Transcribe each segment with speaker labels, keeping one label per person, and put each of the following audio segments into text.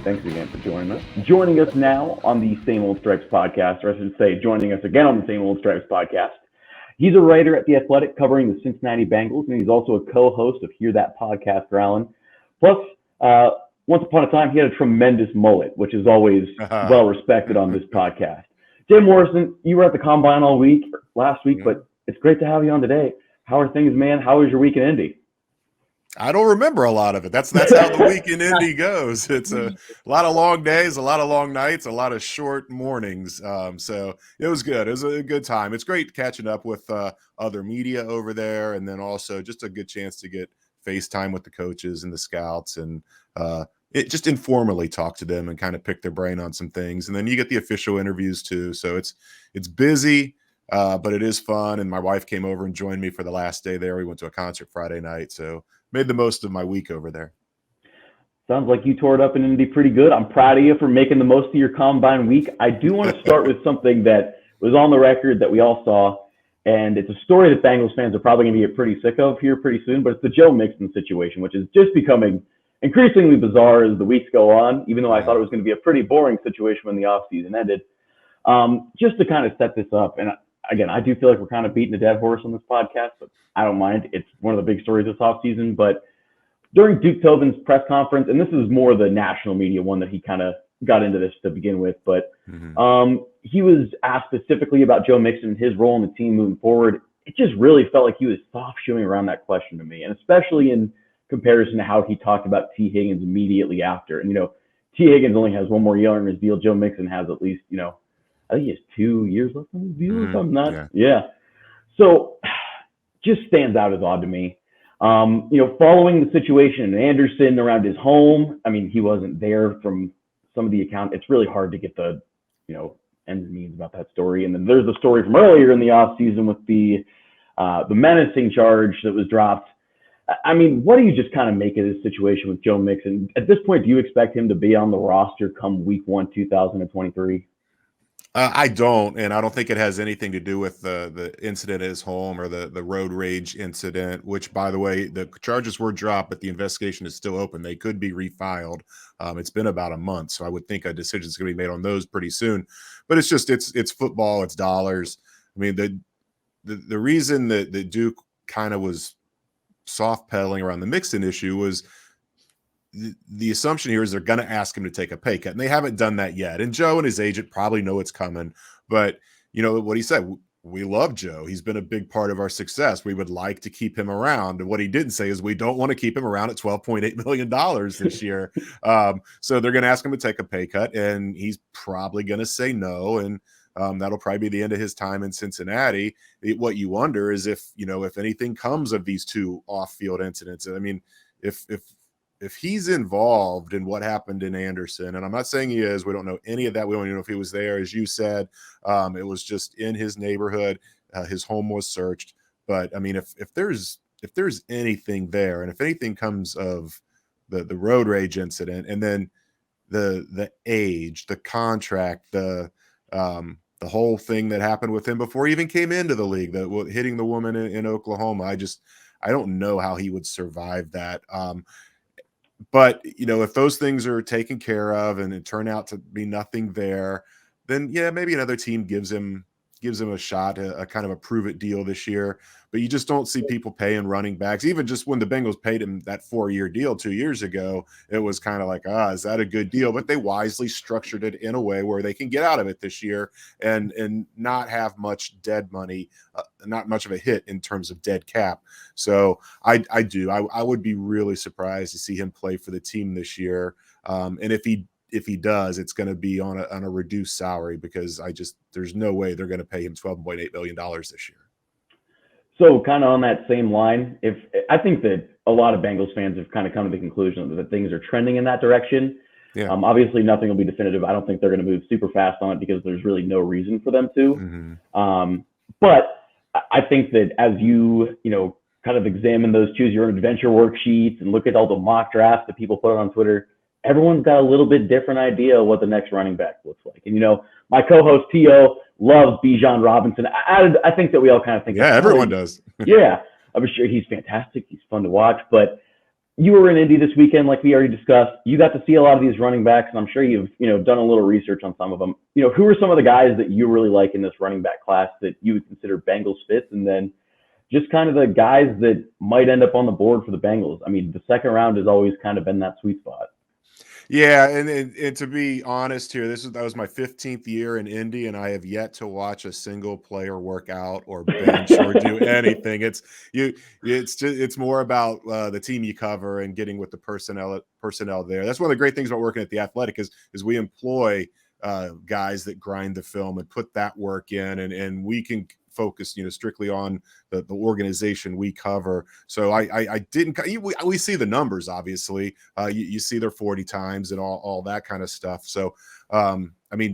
Speaker 1: Thanks again for joining us. Joining us now on the Same Old Stripes podcast, or I should say joining us again on the Same Old Stripes podcast. He's a writer at The Athletic covering the Cincinnati Bengals, and he's also a co-host of Hear That Podcast for Allen. Plus, once upon a time, he had a tremendous mullet, which is always well respected on this podcast. Jay Morrison, you were at the Combine all week, last week, but it's great to have you on today. How are things, man? How was your week in Indy?
Speaker 2: I don't remember a lot of it. That's how the week in Indy goes. It's a lot of long days, a lot of long nights, a lot of short mornings. So it was good. It was a good time. It's great catching up with other media over there, and then also just a good chance to get FaceTime with the coaches and the scouts, and it just informally talk to them and kind of pick their brain on some things. And then you get the official interviews too. So it's busy, but it is fun. And my wife came over and joined me for the last day there. We went to a concert Friday night, so made the most of my week over there.
Speaker 1: Sounds like you tore it up in Indy pretty good. I'm proud of you for making the most of your Combine week. I do want to start with something that was on the record that we all saw, and it's a story that Bengals fans are probably going to get pretty sick of here pretty soon, but it's the Joe Mixon situation, which is just becoming increasingly bizarre as the weeks go on, even though I thought it was going to be a pretty boring situation when the offseason ended. Just to kind of set this up, and again, I do feel like we're kind of beating a dead horse on this podcast, but I don't mind. It's one of the big stories this offseason. But during Duke Tobin's press conference, and this is more the national media one that he kind of got into this to begin with, but he was asked specifically about Joe Mixon and his role in the team moving forward. It just really felt like he was soft shoeing around that question to me, and especially in comparison to how he talked about T. Higgins immediately after. And, T. Higgins only has one more year on his deal. Joe Mixon has at least, I think he has 2 years left on his deal, if I'm not. Yeah. So just stands out as odd to me. Following the situation in Anderson around his home, I mean, he wasn't there from some of the accounts. It's really hard to get the, ends and means about that story. And then there's the story from earlier in the offseason with the menacing charge that was dropped. I mean, what do you just kind of make of this situation with Joe Mixon? At this point, do you expect him to be on the roster come week 1, 2023?
Speaker 2: I don't, and I don't think it has anything to do with the incident at his home or the road rage incident, which, by the way, the charges were dropped, but the investigation is still open. They could be refiled. It's been about a month, so I would think a decision is going to be made on those pretty soon. But it's just it's football, it's dollars. I mean, the reason that Duke kind of was soft pedaling around the Mixon issue was the assumption here is they're going to ask him to take a pay cut, and they haven't done that yet. And Joe and his agent probably know it's coming, but what he said, we love Joe. He's been a big part of our success. We would like to keep him around. And what he didn't say is we don't want to keep him around at $12.8 million this year. So they're going to ask him to take a pay cut, and he's probably going to say no. And that'll probably be the end of his time in Cincinnati. What you wonder is if anything comes of these two off-field incidents. I mean, if he's involved in what happened in Anderson, and I'm not saying he is, we don't know any of that. We don't even know if he was there. As you said, it was just in his neighborhood. His home was searched. But I mean, if there's anything there, and if anything comes of the road rage incident, and then the age, the contract, the whole thing that happened with him before he even came into the league, that hitting the woman in Oklahoma, I don't know how he would survive that. But, if those things are taken care of and it turn out to be nothing there, then, maybe another team gives him a shot, a kind of a prove-it deal this year. But you just don't see people paying running backs. Even just when the Bengals paid him that 4-year deal 2 years ago, it was kind of like, is that a good deal? But they wisely structured it in a way where they can get out of it this year and not have much dead money, not much of a hit in terms of dead cap. So I would be really surprised to see him play for the team this year. And if he does, it's going to be on a reduced salary, because there's no way they're going to pay him $12.8 million this year.
Speaker 1: So kind of on that same line, I think that a lot of Bengals fans have kind of come to the conclusion that things are trending in that direction. Yeah. Obviously, nothing will be definitive. I don't think they're going to move super fast on it because there's really no reason for them to. But I think that as you kind of examine those choose your own adventure worksheets and look at all the mock drafts that people put on Twitter, everyone's got a little bit different idea of what the next running back looks like. And, my co-host T.O. loves Bijan Robinson. I think that we all kind of think.
Speaker 2: Yeah, everyone does.
Speaker 1: Yeah, I'm sure he's fantastic. He's fun to watch. But you were in Indy this weekend, like we already discussed. You got to see a lot of these running backs, and I'm sure you've done a little research on some of them. Who are some of the guys that you really like in this running back class that you would consider Bengals fits, and then just kind of the guys that might end up on the board for the Bengals. I mean, the second round has always kind of been that sweet spot.
Speaker 2: Yeah, and to be honest here, that was my 15th year in Indy, and I have yet to watch a single player work out or bench or do anything. It's more about the team you cover and getting with the personnel there. That's one of the great things about working at the Athletic is we employ guys that grind the film and put that work in, and we can focus strictly on the organization we cover. So I didn't, we see the numbers, obviously. You see their 40 times and all that kind of stuff. So I mean,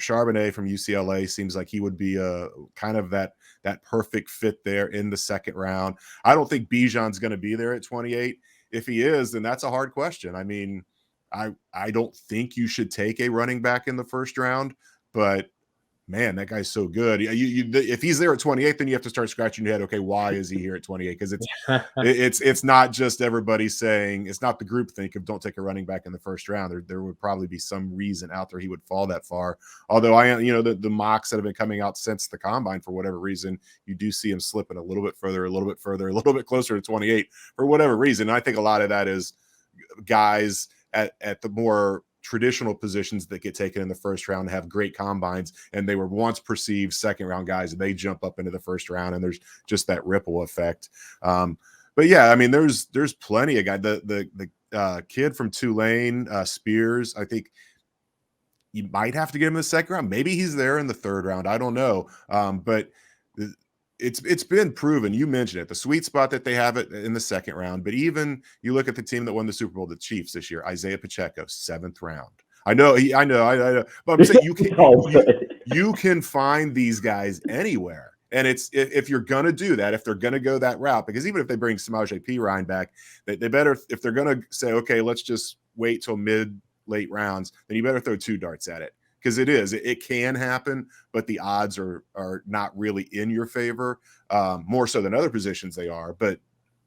Speaker 2: Charbonnet from UCLA seems like he would be a kind of that perfect fit there in the second round. I don't think Bijan's going to be there at 28. If he is, then that's a hard question. I mean, I don't think you should take a running back in the first round, but man, that guy's so good. If he's there at 28, then you have to start scratching your head. Okay, why is he here at 28? Because it's not just everybody saying, it's not the group think of don't take a running back in the first round. There would probably be some reason out there he would fall that far. Although the mocks that have been coming out since the combine, for whatever reason, you do see him slipping a little bit further, a little bit closer to 28 for whatever reason. And I think a lot of that is guys at the more traditional positions that get taken in the first round have great combines, and they were once perceived second round guys, and they jump up into the first round, and there's just that ripple effect. But yeah, I mean, there's plenty of guys. The kid from Tulane, Spears, I think you might have to get him in the second round. Maybe he's there in the third round. I don't know. But it's been proven. You mentioned it, the sweet spot that they have it in the second round. But even you look at the team that won the Super Bowl, the Chiefs this year, Isaiah Pacheco, 7th round. I know. But I'm saying you can find these guys anywhere. And it's if you're going to do that, if they're going to go that route, because even if they bring Samaje Perine back, they better, if they're going to say, okay, let's just wait till late rounds, then you better throw 2 darts at it. Because it can happen, but the odds are not really in your favor, more so than other positions they are. But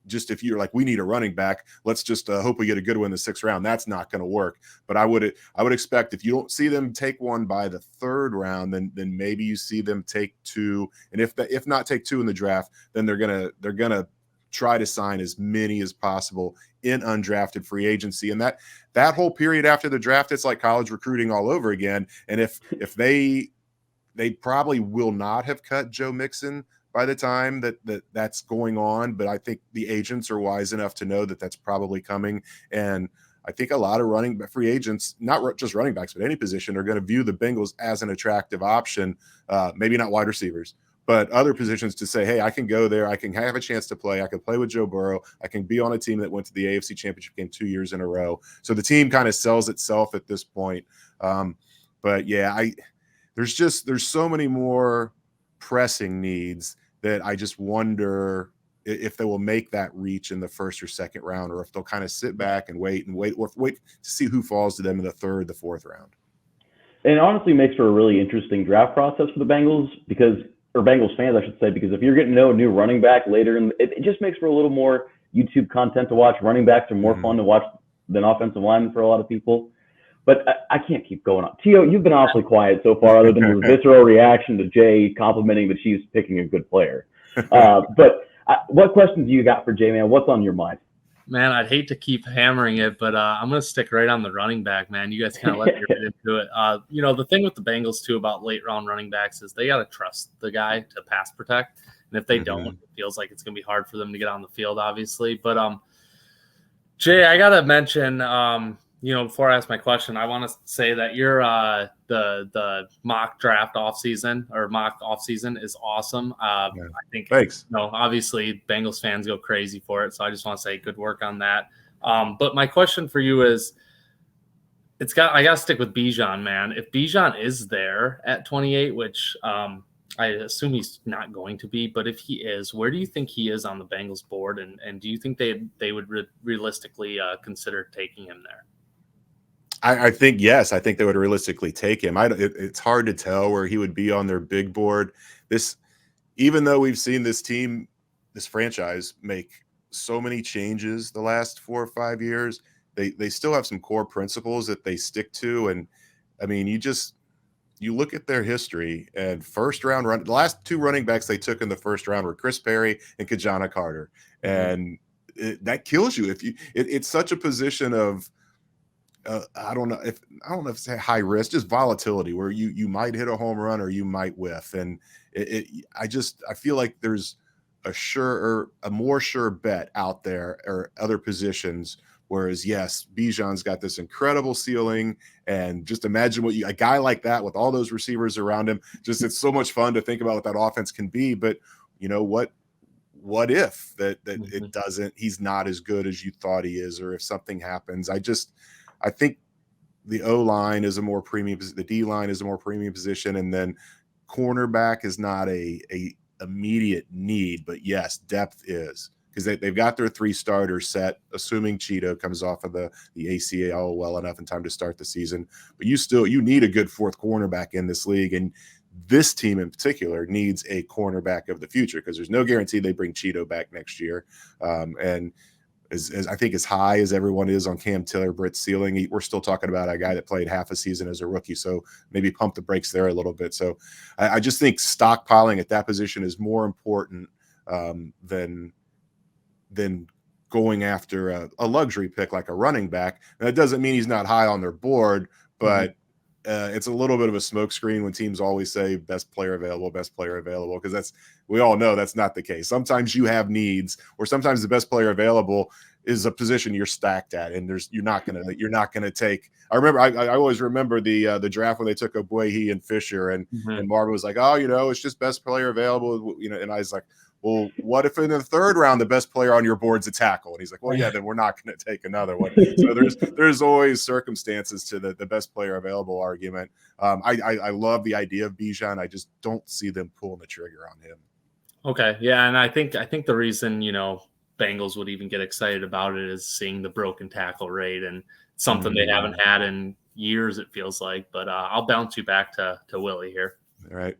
Speaker 2: just if you're like, we need a running back, let's just hope we get a good one in the 6th round. That's not going to work. But I would expect if you don't see them take one by the 3rd round, then maybe you see them take 2, and if not take 2 in the draft, then they're gonna try to sign as many as possible in undrafted free agency. And that whole period after the draft, it's like college recruiting all over again. And if they probably will not have cut Joe Mixon by the time that's going on, but I think the agents are wise enough to know that that's probably coming. And I think a lot of free agents, not just running backs, but any position, are going to view the Bengals as an attractive option. Maybe not wide receivers, but other positions, to say, hey, I can go there. I can have a chance to play. I can play with Joe Burrow. I can be on a team that went to the AFC Championship game 2 years in a row. So the team kind of sells itself at this point. But yeah, there's so many more pressing needs that I just wonder if they will make that reach in the 1st or 2nd round, or if they'll kind of sit back and wait, or wait to see who falls to them in the 3rd, the 4th round.
Speaker 1: And it honestly makes for a really interesting draft process for the Bengals, or Bengals fans, I should say, because if you're getting to know a new running back later, it just makes for a little more YouTube content to watch. Running backs are more fun to watch than offensive linemen for a lot of people. But I can't keep going on. Tio, you've been awfully quiet so far, other than your visceral reaction to Jay complimenting the Chiefs picking a good player. But what questions do you got for Jay, man? What's on your mind?
Speaker 3: Man, I'd hate to keep hammering it, but I'm going to stick right on the running back, man. You guys kind of let me right into it. The thing with the Bengals, too, about late-round running backs is they got to trust the guy to pass protect. And if they don't, it feels like it's going to be hard for them to get on the field, obviously. But, Jay, I got to mention, before I ask my question, I want to say that your the mock draft offseason is awesome. I think,
Speaker 2: thanks.
Speaker 3: Obviously Bengals fans go crazy for it, so I just want to say good work on that. But my question for you is, I got to stick with Bijan, man. If Bijan is there at 28, which I assume he's not going to be, but if he is, where do you think he is on the Bengals board, and do you think they would realistically consider taking him there?
Speaker 2: I think yes. I think they would realistically take him. It's hard to tell where he would be on their big board. Even though we've seen this franchise make so many changes the last 4 or 5 years. They still have some core principles that they stick to. And I mean, you look at their history and the last 2 running backs they took in the first round were Chris Perry and Kajana Carter. And that kills you. It's such a position of, I don't know if it's high risk, just volatility where you might hit a home run or you might whiff. And I feel like there's a more sure bet out there or other positions. Whereas, yes, Bijan's got this incredible ceiling, and just imagine a guy like that with all those receivers around him. Just it's so much fun to think about what that offense can be. But you know what if it doesn't? He's not as good as you thought he is, or if something happens. I think the O line is a more premium. The D line is a more premium position, and then cornerback is not a immediate need, but yes, depth is. Because they've got their 3 starters set, assuming Cheeto comes off of the ACL well enough in time to start the season. But you need a good 4th cornerback in this league, and this team in particular needs a cornerback of the future because there's no guarantee they bring Cheeto back next year. And as I think as high as everyone is on Cam Taylor-Britt's ceiling, we're still talking about a guy that played half a season as a rookie. So maybe pump the brakes there a little bit. So I just think stockpiling at that position is more important than going after a luxury pick like a running back. And that doesn't mean he's not high on their board, but it's a little bit of a smokescreen when teams always say best player available, because we all know that's not the case. Sometimes you have needs, or sometimes the best player available is a position you're stacked at, and you're not gonna take. I always remember the draft when they took Obuehi and Fisher, and Marvin was like, oh, it's just best player available, and I was like, well, what if in the 3rd round the best player on your board's a tackle? And he's like, well, yeah, then we're not going to take another one. So there's always circumstances to the best player available argument. I love the idea of Bijan. I just don't see them pulling the trigger on him.
Speaker 3: Okay, yeah, and I think the reason Bengals would even get excited about it is seeing the broken tackle rate, and something they haven't had in years, it feels like. But I'll bounce you back to Willie here.
Speaker 2: All right.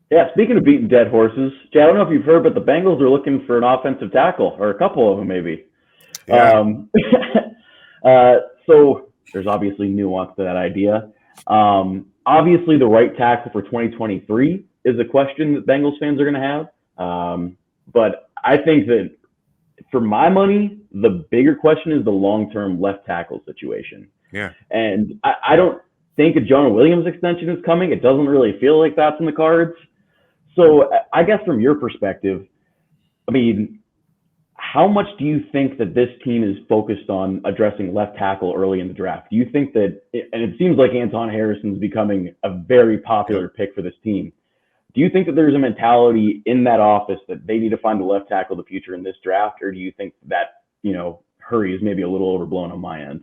Speaker 1: Yeah, speaking of beating dead horses, Jay, I don't know if you've heard, but the Bengals are looking for an offensive tackle, or a couple of them maybe.
Speaker 2: Yeah.
Speaker 1: So there's obviously nuance to that idea. Obviously, the right tackle for 2023 is a question that Bengals fans are going to have. But I think that for my money, the bigger question is the long-term left tackle situation.
Speaker 2: Yeah. And
Speaker 1: I don't think a Jonah Williams extension is coming. It doesn't really feel like that's in the cards. So I guess from your perspective, I mean, how much do you think that this team is focused on addressing left tackle early in the draft? Do you think that, and it seems like Anton Harrison's becoming a very popular pick for this team. Do you think that there's a mentality in that office that they need to find a left tackle of the future in this draft? Or do you think that, hurry is maybe a little overblown on my end?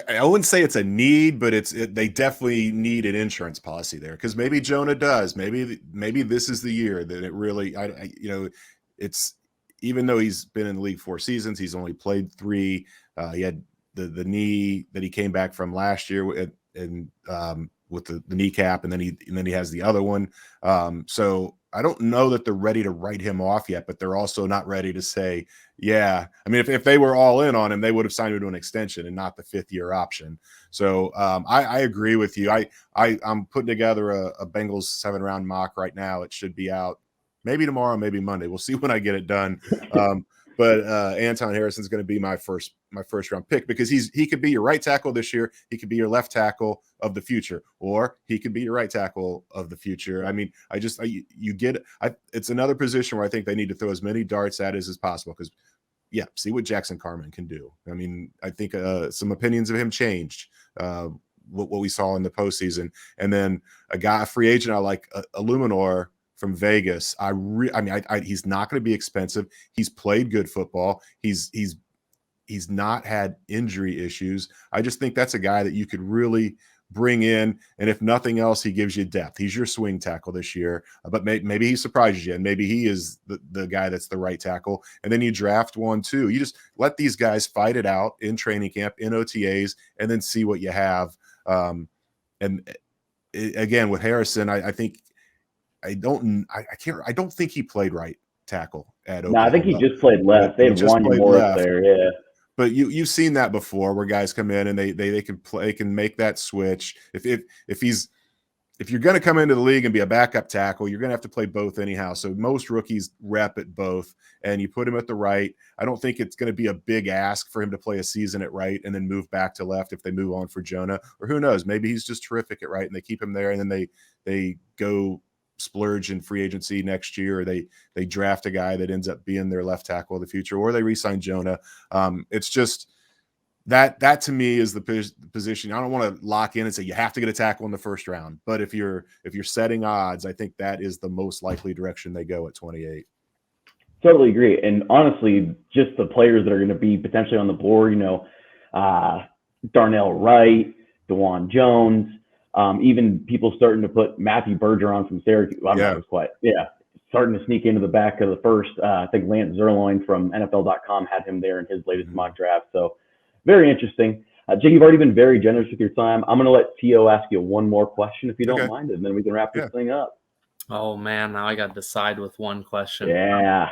Speaker 2: I wouldn't say it's a need, but they definitely need an insurance policy there, because maybe Jonah does. Maybe this is the year that it really. It's even though he's been in the league 4 seasons, he's only played 3. He had the knee that he came back from last year with the kneecap, and then he has the other one. So I don't know that they're ready to write him off yet, but they're also not ready to say, yeah. I mean, if they were all in on him, they would have signed him to an extension and not the 5th-year option. So I agree with you. I'm putting together a Bengals 7-round mock right now. It should be out maybe tomorrow, maybe Monday. We'll see when I get it done. But Anton Harrison's going to be my first round pick, because he could be your right tackle this year. He could be your left tackle of the future, or he could be your right tackle of the future. I mean, it's another position where I think they need to throw as many darts at it as possible, because see what Jackson Carman can do. I mean, I think some opinions of him changed what we saw in the postseason. And then a free agent I like, Eluemunor from Vegas. He's not going to be expensive. He's played good football. He's not had injury issues. I just think that's a guy that you could really bring in, and if nothing else, he gives you depth. He's your swing tackle this year, but maybe he surprises you, and maybe he is the guy that's the right tackle. And then you draft 1, 2. You just let these guys fight it out in training camp, in OTAs, and then see what you have. Again, with Harrison, I don't think he played right tackle at
Speaker 1: No, I think he
Speaker 2: Oklahoma.
Speaker 1: just played left. They
Speaker 2: He
Speaker 1: had
Speaker 2: just
Speaker 1: Wanya
Speaker 2: played
Speaker 1: Morris
Speaker 2: left.
Speaker 1: there, yeah.
Speaker 2: But you've seen that before, where guys come in and they can play, can make that switch. If you're going to come into the league and be a backup tackle, you're going to have to play both anyhow. So most rookies rep at both, and you put him at the right. I don't think it's going to be a big ask for him to play a season at right and then move back to left if they move on for Jonah. Or who knows, maybe he's just terrific at right and they keep him there, and then they go splurge in free agency next year, or they draft a guy that ends up being their left tackle of the future, or they re-sign Jonah. It's just that to me is the position. I don't want to lock in and say you have to get a tackle in the first round, but if you're setting odds, I think that is the most likely direction they go at 28.
Speaker 1: Totally agree. And honestly, just the players that are going to be potentially on the board, Darnell Wright, DeJuan Jones, even people starting to put Matthew Bergeron from Syracuse. Starting to sneak into the back of the first. I think Lance Zerloin from NFL.com had him there in his latest mock draft. So very interesting. Jay, you've already been very generous with your time. I'm going to let T.O. ask you one more question if you don't mind, and then we can wrap this thing up.
Speaker 3: Oh, man, now I got to decide with one question.
Speaker 1: Yeah.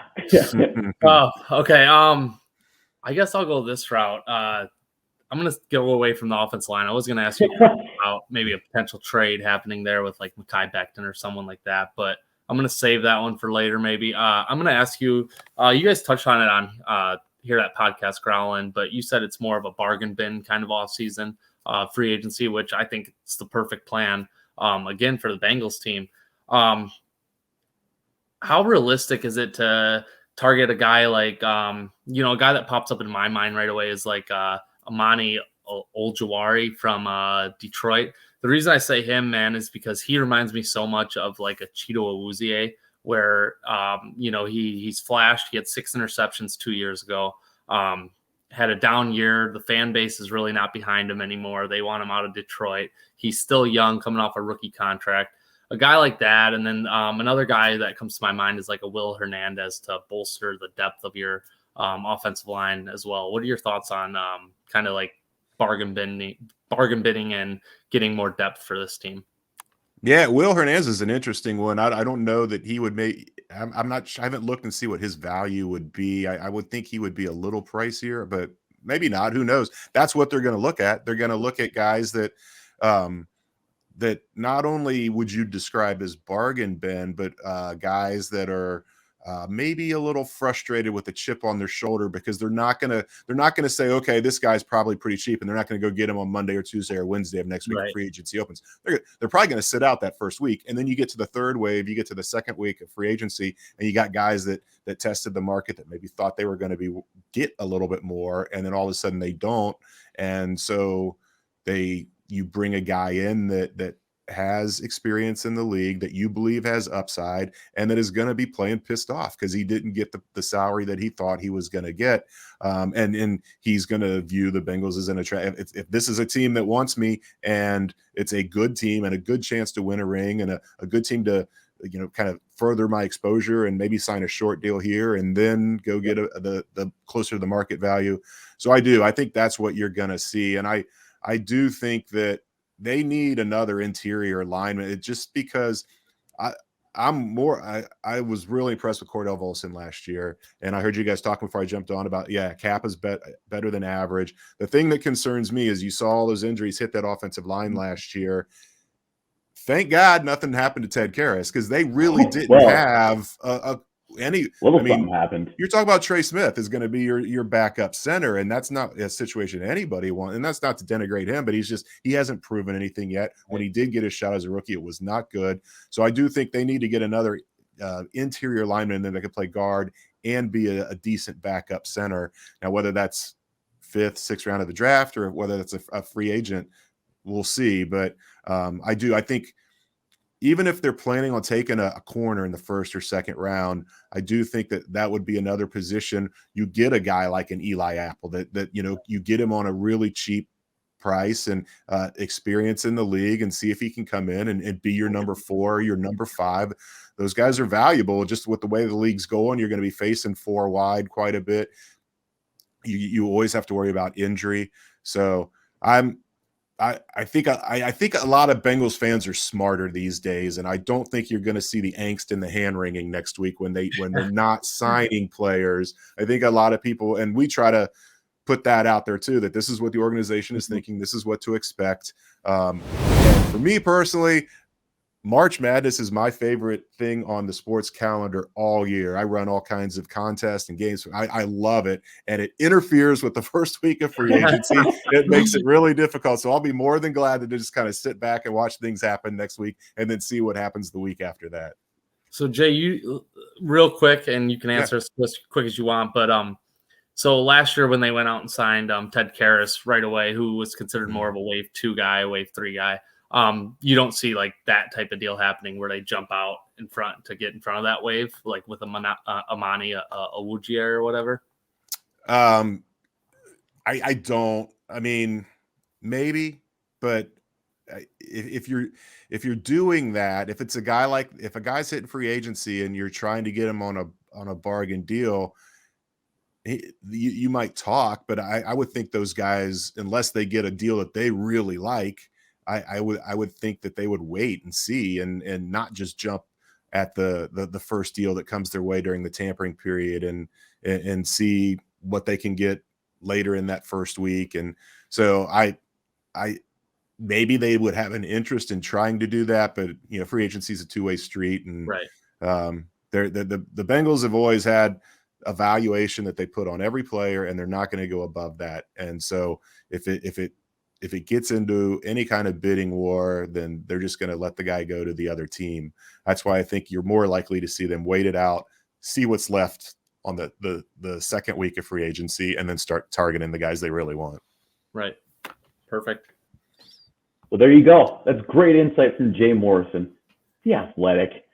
Speaker 3: Oh, okay. I guess I'll go this route. I'm going to go away from the offensive line. I was going to ask you about maybe a potential trade happening there with like Mekhi Becton or someone like that, but I'm going to save that one for later maybe. I'm going to ask you, you guys touched on it on here at Podcast Growlin', but you said it's more of a bargain bin kind of offseason free agency, which I think it's the perfect plan, again, for the Bengals team. How realistic is it to target a guy like, a guy that pops up in my mind right away is like Amani Oljawari from Detroit. The reason I say him, man, is because he reminds me so much of like a Cheeto Awuzie, where, he's flashed. He had 6 interceptions 2 years ago, had a down year. The fan base is really not behind him anymore. They want him out of Detroit. He's still young, coming off a rookie contract. A guy like that. And then another guy that comes to my mind is like a Will Hernandez to bolster the depth of your offensive line as well. What are your thoughts on kind of like bargain bidding and getting more depth for this team?
Speaker 2: Yeah, Will Hernandez is an interesting one. I don't know that he would make. I'm not. I haven't looked and see what his value would be. I would think he would be a little pricier, but maybe not. Who knows? That's what they're going to look at. They're going to look at guys that that not only would you describe as bargain bin, but guys that are maybe a little frustrated with a chip on their shoulder because they're not gonna say, okay, this guy's probably pretty cheap, and they're not gonna go get him on Monday or Tuesday or Wednesday of next week. Right. Free agency opens. They're probably gonna sit out that first week, and then you get to the third wave, you get to the second week of free agency, and you got guys that tested the market that maybe thought they were going to get a little bit more, and then all of a sudden they don't, and so you bring a guy in that has experience in the league, that you believe has upside, and that is going to be playing pissed off because he didn't get the salary that he thought he was going to get. And he's going to view the Bengals as an attract. If this is a team that wants me, and it's a good team and a good chance to win a ring, and a good team to, kind of further my exposure and maybe sign a short deal here and then go get the closer to the market value. So I think that's what you're going to see. And I do think that they need another interior lineman. It just because I was really impressed with Cordell Volson last year, and I heard you guys talking before I jumped on about Cap is better than average. The thing that concerns me is you saw all those injuries hit that offensive line last year. Thank God nothing happened to Ted Karras, because they really didn't have something
Speaker 1: happened.
Speaker 2: You're talking about Trey Smith is going to be your backup center, and that's not a situation anybody wants. And that's not to denigrate him, but he hasn't proven anything yet. When he did get his shot as a rookie, it was not good. So I do think they need to get another interior lineman that can play guard and be a decent backup center. Now, whether that's 5th, 6th round of the draft or whether that's a free agent, we'll see. But I think even if they're planning on taking a corner in the 1st or 2nd round, I do think that would be another position. You get a guy like an Eli Apple that you get him on a really cheap price and experience in the league, and see if he can come in and be your number 4, your number 5. Those guys are valuable. Just with the way the league's going, you're going to be facing 4 wide quite a bit. You always have to worry about injury. So I think a lot of Bengals fans are smarter these days, and I don't think you're going to see the angst and the hand wringing next week when they're not signing players. I think a lot of people, and we try to put that out there too, that this is what the organization is thinking. This is what to expect. And for me personally, March Madness is my favorite thing on the sports calendar all year. I run all kinds of contests and games. I love it, and it interferes with the first week of free agency. It makes it really difficult. So I'll be more than glad to just kind of sit back and watch things happen next week and then see what happens the week after that.
Speaker 3: So, Jay, you real quick, and you can answer as quick as you want, but so last year when they went out and signed Ted Karras right away, who was considered more of a wave 2 guy, wave 3 guy, you don't see like that type of deal happening where they jump out in front to get in front of that wave, like with Amani Awujier or whatever.
Speaker 2: I don't. I mean, maybe, but if you're doing that, if it's a guy if a guy's hitting free agency and you're trying to get him on a bargain deal, you might talk, but I would think those guys, unless they get a deal that they really like, I would think that they would wait and see and not just jump at the first deal that comes their way during the tampering period and see what they can get later in that first week. And so I maybe they would have an interest in trying to do that, but free agency is a two-way street, and
Speaker 3: right.
Speaker 2: The Bengals have always had a valuation that they put on every player, and they're not going to go above that. And so if it gets into any kind of bidding war, then they're just going to let the guy go to the other team. That's why I think you're more likely to see them wait it out, see what's left on the second week of free agency, and then start targeting the guys they really want.
Speaker 3: Right. Perfect.
Speaker 1: Well, there you go. That's great insight from Jay Morrison, The Athletic.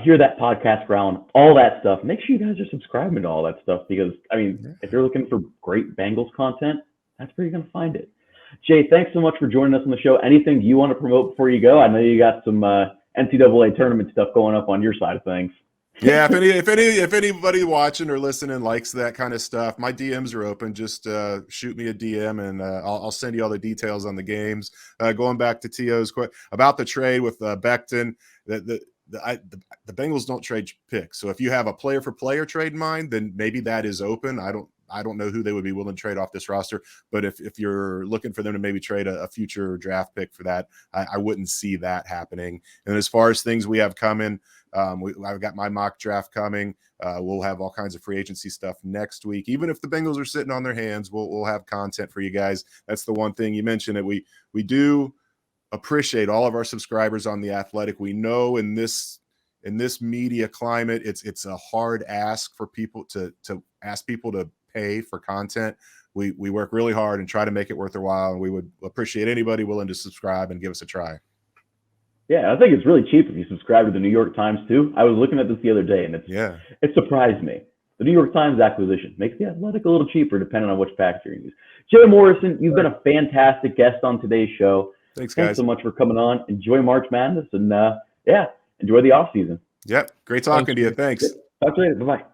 Speaker 1: Hear that podcast round, all that stuff. Make sure you guys are subscribing to all that stuff because, if you're looking for great Bengals content, that's where you're going to find it. Jay, thanks so much for joining us on the show. Anything you want to promote before you go? I know you got some NCAA tournament stuff going up on your side of things.
Speaker 2: Yeah, if anybody watching or listening likes that kind of stuff, my DMs are open. Just shoot me a DM, and I'll send you all the details on the games. Going back to T.O.'s question about the trade with Becton, the Bengals don't trade picks. So if you have a player for player trade in mind, then maybe that is open. I don't know who they would be willing to trade off this roster, but if you're looking for them to maybe trade a future draft pick for that, I wouldn't see that happening. And as far as things we have coming, I've got my mock draft coming. We'll have all kinds of free agency stuff next week. Even if the Bengals are sitting on their hands, we'll have content for you guys. That's the one thing you mentioned, that we do appreciate all of our subscribers on The Athletic. We know in this media climate, it's a hard ask for people to ask people to pay for content. We work really hard and try to make it worth their while, and we would appreciate anybody willing to subscribe and give us a try.
Speaker 1: Yeah, I think it's really cheap if you subscribe to the New York Times too. I was looking at this the other day, and it surprised me. The New York Times acquisition makes The Athletic a little cheaper depending on which package you're using. Jay Morrison, you've been a fantastic guest on today's show.
Speaker 2: Thanks, guys.
Speaker 1: Thanks so much for coming on. Enjoy March Madness, and enjoy the off season.
Speaker 2: Yep, great talking to you. Thanks.
Speaker 1: Talk to you later. Bye-bye.